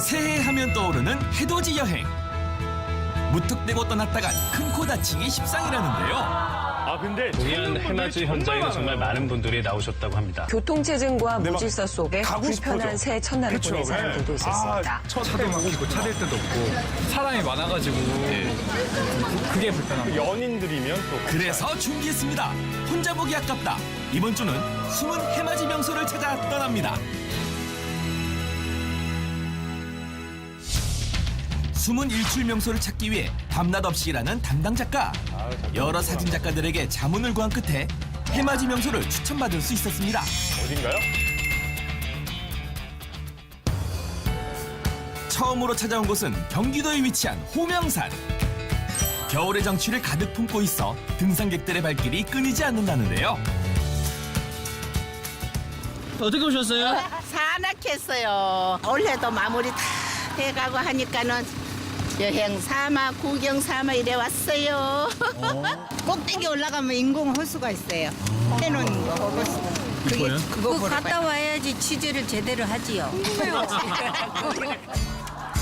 새해 하면 떠오르는 해돋이 여행. 무턱대고 떠났다간 큰 코 다치기 십상이라는데요. 아 근데 동해안 해맞이 현장에는 정말 많은 분들이 나오셨다고 합니다. 교통체증과 무질서 속에 가고 불편한 싶어져. 새해 첫날을 그쵸, 보낸 네. 사람들도 있었습니다. 차도 막히고 차댈 데도 없고 사람이 많아가지고 그게 불편합니다. 연인들이면 또 그래서 준비했습니다. 혼자 보기 아깝다. 이번 주는 숨은 해맞이 명소를 찾아 떠납니다. 숨은 일출 명소를 찾기 위해 밤낮 없이 일하는 담당 작가. 여러 사진 작가들에게 자문을 구한 끝에 해맞이 명소를 추천받을 수 있었습니다. 어딘가요? 처음으로 찾아온 곳은 경기도에 위치한 호명산. 겨울의 정취를 가득 품고 있어 등산객들의 발길이 끊이지 않는다는데요. 어떻게 오셨어요? 산악했어요. 올해도 마무리 다 해가고 하니까는 여행 삼아 구경 삼아 이래 왔어요. 꼭대기 올라가면 인공 호수가 있어요. 해놓은 거 호수. 이거요? 그거 보러 갔다 와야지 취재를 제대로 하지요.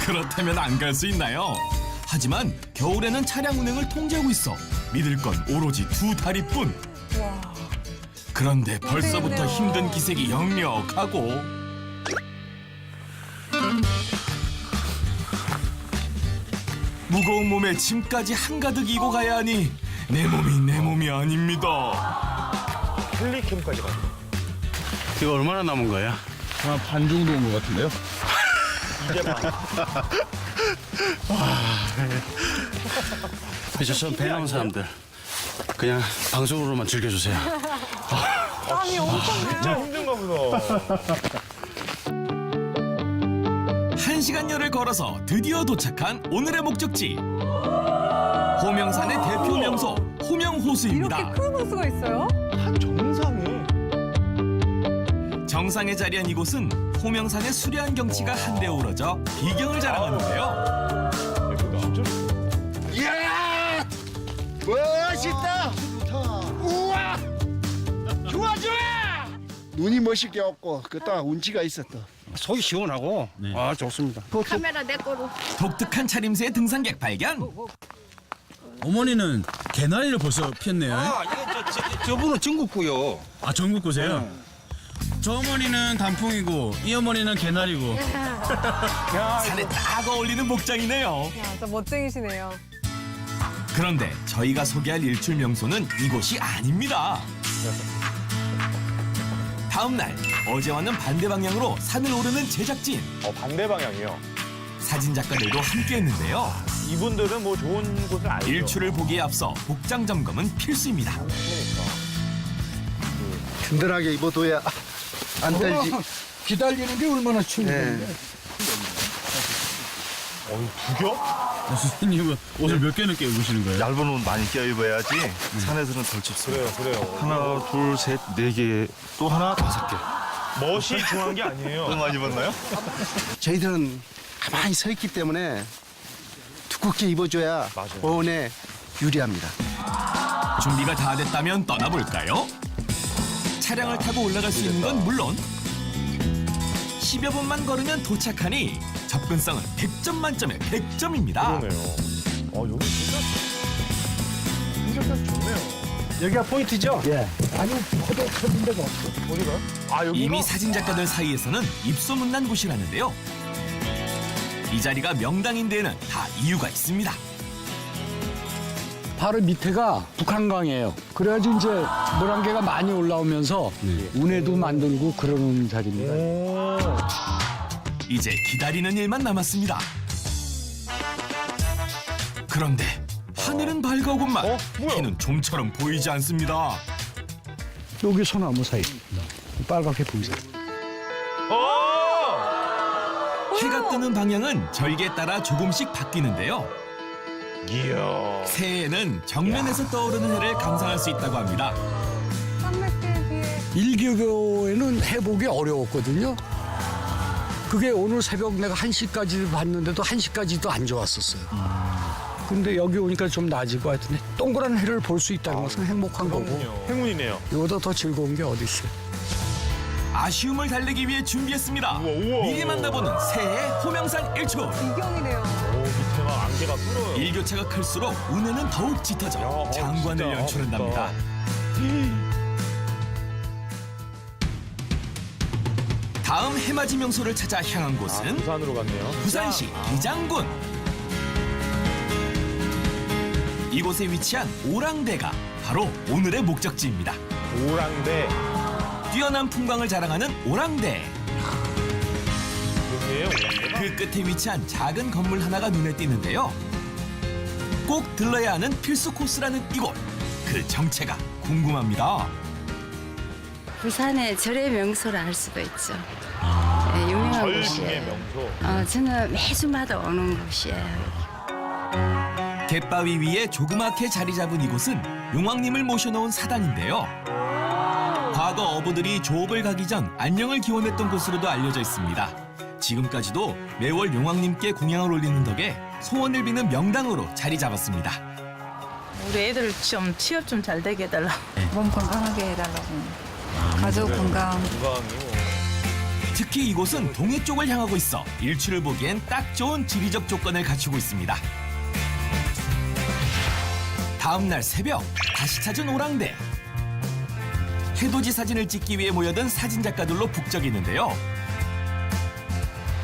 그렇다면 안 갈 수 있나요? 하지만 겨울에는 차량 운행을 통제하고 있어 믿을 건 오로지 두 다리뿐. 그런데 벌써부터 힘든 기색이 역력하고 무거운 몸에 짐까지 한가득 이고 가야 하니 내 몸이 아닙니다. 헬리캠까지 가요. 이거 얼마나 남은 거예요? 한 반 정도 온 것 같은데요? 이제 막 그래서 전배 나온 사람들 그냥 방송으로만 즐겨주세요. 진짜 힘든가 보다. 1시간여를 걸어서 드디어 도착한 오늘의 목적지. 호명산의 대표 명소 호명호수입니다. 큰 호수가 있어요? 한 정상에 정상에 자리한 이곳은 호명산의 수려한 경치가 한데 어우러져 비경을 자랑하는데요. 예쁘다. 이야! 멋있다! 우와! 좋아, 좋아! 눈이 멋있게 왔고, 그따 운치가 있었다. 속이 시원하고 아 좋습니다. 카메라 내 거로. 독특한 차림새의 등산객 발견. 어머니는 개나리를 벌써 피웠네요. 저분은 전국구요. 아 전국구세요? 저 어머니는 단풍이고 이 어머니는 개나리고. 산에 딱 어울리는 목장이네요. 야, 진짜 멋쟁이시네요. 그런데 저희가 소개할 일출 명소는 이곳이 아닙니다. 다음 날 어제와는 반대 방향으로 산을 오르는 제작진. 반대 방향이요. 사진 작가들도 함께했는데요. 이분들은 뭐 좋은 곳을 알죠. 일출을 보기에 앞서 복장 점검은 필수입니다. 든든하게 입어둬야 안 떨지. 기다리는 게 얼마나 충분한데. 두 겹? 선생님은 옷을 몇 개는 입으시는 거예요? 얇은 옷 많이 껴입어야지 산에서는 덜 춥습니다. 그래요. 하나, 둘, 셋, 네 개, 또 하나, 5개. 멋이 중요한 게 아니에요. 너무 많이 입었나요? 저희들은 가만히 서 있기 때문에 두껍게 입어줘야 맞아요. 보온에 유리합니다. 준비가 다 됐다면 떠나볼까요? 차량을 타고 올라갈 수 있는 건 물론 10여 분만 걸으면 도착하니 접근성은 100점 만점에 100점입니다. 그러네요. 여기 진짜 좋네요. 여기가 포인트죠? 예. 아니, 포도 쳐진 데가 없어. 어디가요? 아 여기가? 이미 사진 작가들 사이에서는 입소문난 곳이라는데요. 이 자리가 명당인 데에는 다 이유가 있습니다. 바로 밑에가 북한강이에요. 그래가지고 이제 물안개가 많이 올라오면서 운해도 만들고 그러는 자리입니다. 이제 기다리는 일만 남았습니다. 그런데 하늘은 밝아오건만 뭐야? 해는 좀처럼 보이지 않습니다. 여기 소나무 사이 빨갛게 보이세요. 해가 뜨는 방향은 절기에 따라 조금씩 바뀌는데요. 이야. 새해에는 정면에서 떠오르는 해를 감상할 수 있다고 합니다. 산맥길 뒤에 일교교에는 해보기 어려웠거든요. 그게 오늘 새벽 내가 1시까지 봤는데도 1시까지도 안 좋았었어요. 근데 여기 오니까 좀 나아지고 하여튼 동그란 해를 볼 수 있다는 것은 행복한 거고 행운이네요. 이거보다 더 즐거운 게 어디 있어요. 아쉬움을 달래기 위해 준비했습니다. 우와. 미리 만나보는 새해 호명산 일출. 이경이네요. 오, 밑에 막 안개가 뚫어요. 일교차가 클수록 운해는 더욱 짙어져 야, 장관을 진짜. 연출한답니다. 다음 해맞이 명소를 찾아 향한 곳은 부산으로 갔네요. 부산시 이장군. 이곳에 위치한 오랑대가 바로 오늘의 목적지입니다. 오랑대. 뛰어난 풍광을 자랑하는 오랑대. 여기에요? 그 끝에 위치한 작은 건물 하나가 눈에 띄는데요. 꼭 들러야 하는 필수 코스라는 이곳. 그 정체가 궁금합니다. 부산의 절의 명소라 할 수도 있죠. 네, 유명한 절중의 곳이에요. 명소. 저는 매주마다 오는 곳이에요. 갯바위 위에 조그맣게 자리 잡은 이곳은 용왕님을 모셔놓은 사당인데요. 과거 어부들이 조업을 가기 전 안녕을 기원했던 곳으로도 알려져 있습니다. 지금까지도 매월 용왕님께 공양을 올리는 덕에 소원을 비는 명당으로 자리 잡았습니다. 우리 애들 좀 취업 좀 잘 되게 해달라고. 몸 건강하게 해달라고. 가족 건강. 건강이요. 특히 이곳은 동해 쪽을 향하고 있어 일출을 보기엔 딱 좋은 지리적 조건을 갖추고 있습니다. 다음 날 새벽 다시 찾은 오랑대. 해돋이 사진을 찍기 위해 모여든 사진작가들로 북적이는데요.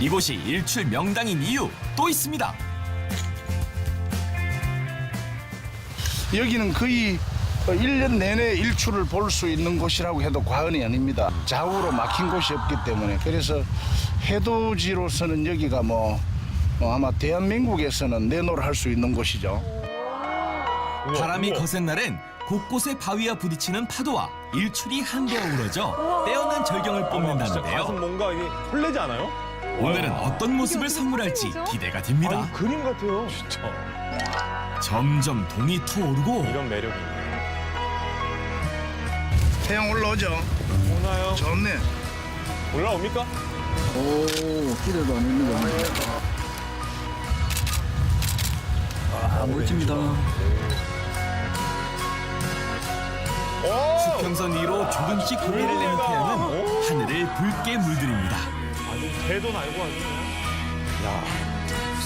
이곳이 일출 명당인 이유 또 있습니다. 여기는 거의 1년 내내 일출을 볼 수 있는 곳이라고 해도 과언이 아닙니다. 좌우로 막힌 곳이 없기 때문에. 그래서 해돋이로서는 여기가 아마 대한민국에서는 내노를 할 수 있는 곳이죠. 바람이 거센 날엔 곳곳에 바위와 부딪히는 파도와 일출이 한데 어우러져 떼어난 절경을 진짜 뽐낸다는데요. 가슴 뭔가 이게 설레지 않아요? 오늘은 어떤 모습을 선물할지 기대가 됩니다. 아, 그림 같아요. 진짜. 점점 동이 터오르고 이런 매력이 있네. 태양 올라오죠? 오나요? 좋네. 올라옵니까? 오, 기대도 안 했는 거 멋집니다. 수평선 위로 조금씩 고개를 내는 태양은 하늘을 붉게 물들입니다. 아주 새도 날고 아주 그냥. 야,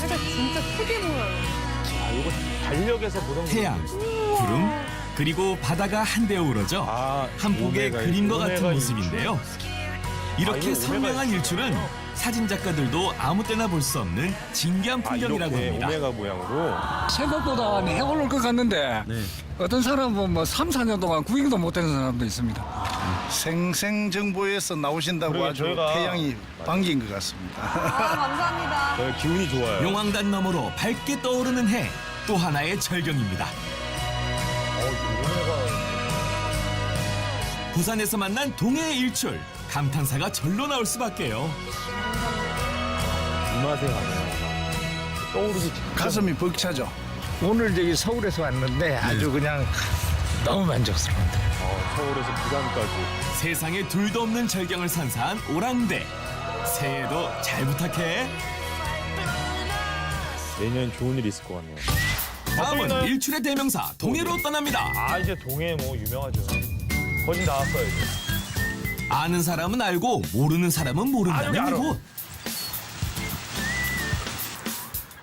해가 진짜 크게 보여요. 이거 달력에서 보던 태양, 구름, 그리고 바다가 한데 어우러져 한 폭의 오메가 그림과 같은 오메가 모습인데요. 이렇게 이거 선명한 오메가 일출은 사진작가들도 아무 때나 볼 수 없는 진귀한 풍경이라고 이렇게 합니다. 오메가 모양으로. 생각보다 해가 올 것 같는데 어떤 사람은 3, 4년 동안 구경도 못하는 사람도 있습니다. 생생정보에서 나오신다고 그러게, 아주 저희가- 태양이 반긴 것 같습니다. 감사합니다. 네, 기운이 좋아요. 용왕단 너머로 밝게 떠오르는 해, 또 하나의 절경입니다. 부산에서 만난 동해의 일출, 감탄사가 절로 나올 수밖에요. 이 맛에 가네요. 떠오르기 직전. 가슴이 벅차죠. 오늘 저기 서울에서 왔는데 아주 그냥 너무 만족스러운데. 서울에서 부산까지. 세상에 둘도 없는 절경을 선사한 오랑대. 새해에도 잘 부탁해. 내년 좋은 일 있을 것 같네요. 다음은 일출의 대명사 동해로 떠납니다. 아, 이제 동해 뭐 유명하죠. 거진 다 왔어요, 이제. 아는 사람은 알고 모르는 사람은 모른다는 알아. 이곳.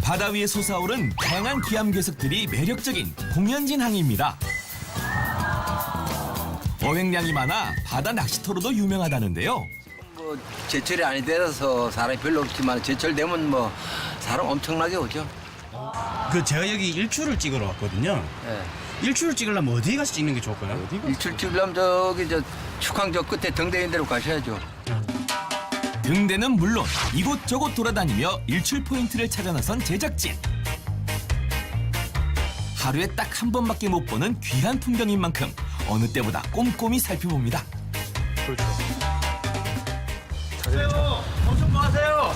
바다 위에 솟아오른 다양한 기암괴석들이 매력적인 공연진항입니다. 어획량이 많아 바다 낚시터로도 유명하다는데요. 제철이 아니 돼서 사람이 별로 없지만 제철 되면 사람 엄청나게 오죠. 제가 여기 일출을 찍으러 왔거든요. 네. 일출을 찍으려면 어디 가서 찍는 게 좋을까요? 일출 찍으려면 저기 축항 저 끝에 등대인 데로 가셔야죠. 등대는 물론 이곳저곳 돌아다니며 일출 포인트를 찾아 나선 제작진. 하루에 딱 한 번밖에 못 보는 귀한 풍경인 만큼 어느 때보다 꼼꼼히 살펴봅니다. 그렇죠. 엄청 뭐 하세요?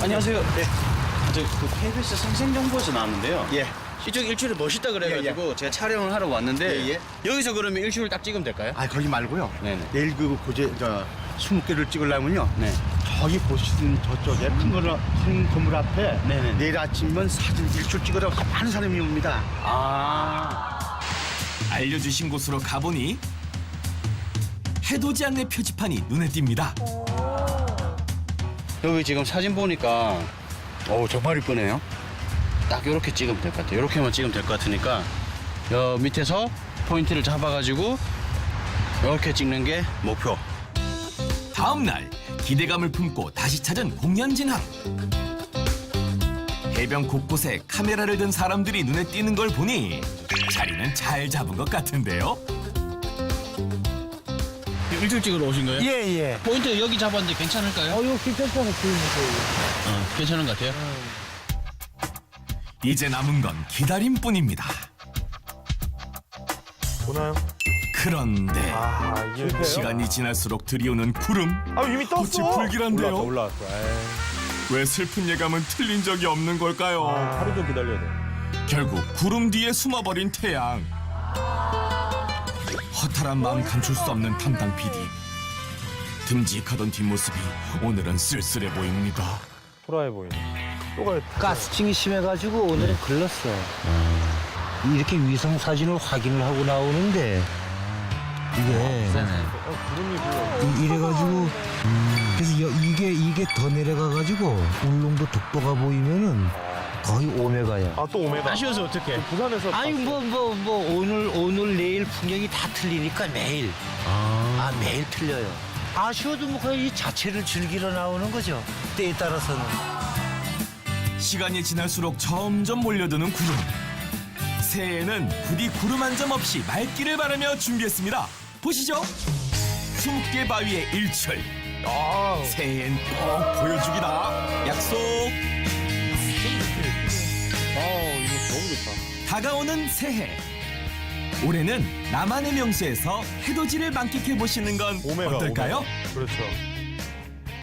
안녕하세요. 네. 그 KBS 생생정보에서 나왔는데요. 예. 이쪽 일출이 멋있다 그래가지고 제가 촬영을 하러 왔는데 예. 여기서 그러면 일출을 딱 찍으면 될까요? 아 거기 말고요. 네네. 내일 그 고제 20개를 찍으려면요. 네. 저기 보시는 저쪽에 큰 건물 앞에 네네. 내일 아침이면 사진 일출 찍으러 많은 사람이 옵니다. 아. 알려주신 곳으로 가보니 해돋이 안내 표지판이 눈에 띕니다. 여기 지금 사진 보니까 정말 이쁘네요. 딱 이렇게 찍으면 될 것 같아요. 이렇게만 찍으면 될 것 같으니까 여 밑에서 포인트를 잡아가지고 이렇게 찍는 게 목표. 다음 날 기대감을 품고 다시 찾은 공연진항. 해변 곳곳에 카메라를 든 사람들이 눈에 띄는 걸 보니 자리는 잘 잡은 것 같은데요. 일찍 찍으러 오신 거예요? 예. 포인트 여기 잡았는데 괜찮을까요? 이거 괜찮잖아, 괜찮은 것 같아요. 이제 남은 건 기다림뿐입니다. 보나요? 그런데 아, 이게 시간이 지날수록 들이오는 구름. 이미 떴어. 어찌 불길한데요? 올라왔어. 왜 슬픈 예감은 틀린 적이 없는 걸까요? 하루 좀 기다려야 돼. 결국 구름 뒤에 숨어버린 태양. 허탈한 마음 감출 수 없는 담당 PD. 듬직하던 뒷모습이 오늘은 쓸쓸해 보입니다. 초라해 보이네. 또 가야 돼. 가스층이 심해가지고 오늘은 글렀어. 이렇게 위성 사진을 확인을 하고 나오는데 이게 이래가지고 그래서 이게 더 내려가가지고 울릉도 독도가 보이면은 거의 오메가야. 또 오메가. 아쉬워서 어떡해? 부산에서. 아니 오늘 내일 풍경이 다 틀리니까 매일 매일 틀려요. 아쉬워도 뭐 거의 이 자체를 즐기러 나오는 거죠. 때에 따라서는. 시간이 지날수록 점점 몰려드는 구름. 새해에는 부디 구름 한 점 없이 맑기를 바라며 준비했습니다. 보시죠. 20개 바위의 일출. 새해엔 꼭 보여주기다. 약속. 이거 너무 좋다. 다가오는 새해. 올해는 나만의 명소에서 해돋이를 만끽해 보시는 건 오메가, 어떨까요? 오메가. 그렇죠.